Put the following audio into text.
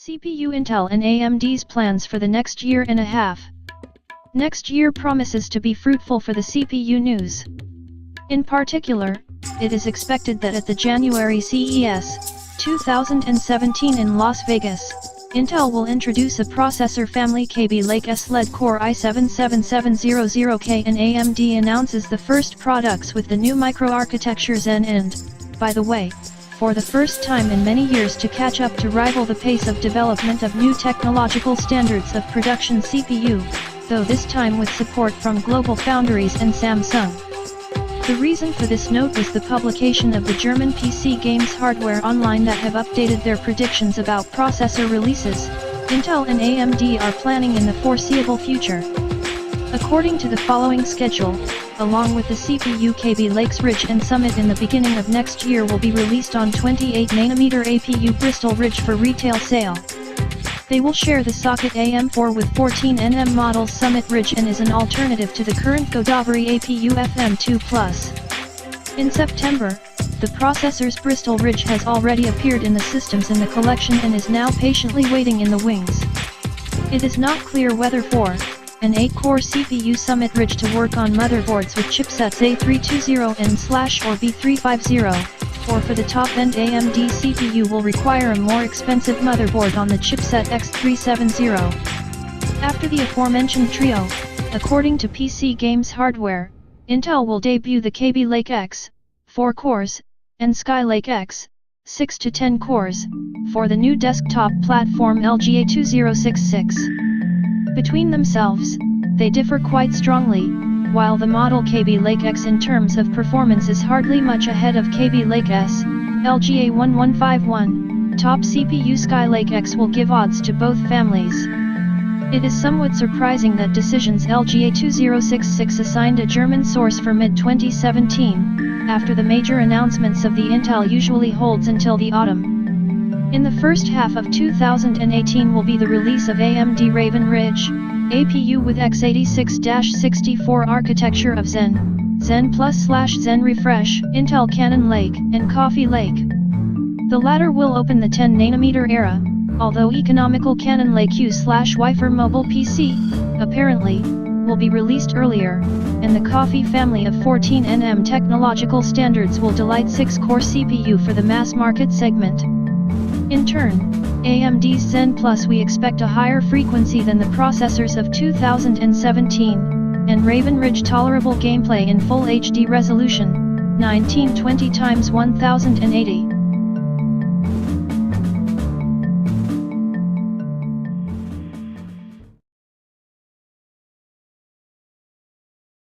CPU Intel and AMD's plans for the next year and a half. Next year promises to be fruitful for the CPU news. In particular, it is expected that at the January CES 2017 in Las Vegas, Intel will introduce a processor family Kaby Lake-S LED Core i7-7700K and AMD announces the first products with the new microarchitecture Zen and, by the way, for the first time in many years to catch up to rival the pace of development of new technological standards of production CPU, though this time with support from GlobalFoundries and Samsung. The reason for this note was the publication of the German PC games hardware online that have updated their predictions about processor releases, Intel and AMD are planning in the foreseeable future. According to the following schedule, along with the CPU Kaby Lake-S and Summit in the beginning of next year will be released on 28nm APU Bristol Ridge for retail sale. They will share the socket AM4 with 14nm models Summit Ridge and is an alternative to the current Godavari APU FM2 Plus. In September, the processor's Bristol Ridge has already appeared in the systems in the collection and is now patiently waiting in the wings. It is not clear whether for an 8-core CPU Summit Ridge to work on motherboards with chipsets A320N/ or B350, or for the top-end AMD CPU will require a more expensive motherboard on the chipset X370. After the aforementioned trio, according to PC games hardware, Intel will debut the Kaby Lake-S, 4 cores, and Skylake-X, 6 to 10 cores, for the new desktop platform LGA 2066. Between themselves, they differ quite strongly, while the model Kaby Lake-X in terms of performance is hardly much ahead of Kaby Lake-S, LGA 1151, top CPU Skylake-X will give odds to both families. It is somewhat surprising that Decision's LGA 2066 assigned a German source for mid-2017, after the major announcements of the Intel usually holds until the autumn. In the first half of 2018 will be the release of AMD Raven Ridge, APU with x86-64 architecture of Zen, Zen Plus/Zen Refresh, Intel Cannon Lake, and Coffee Lake. The latter will open the 10nm era, although economical Cannon Lake U/Wi-Fi mobile PC, apparently, will be released earlier, and the Coffee family of 14nm technological standards will delight 6-core CPU for the mass market segment. In turn, AMD's Zen Plus we expect a higher frequency than the processors of 2017, and Raven Ridge tolerable gameplay in Full HD resolution, 1920x1080.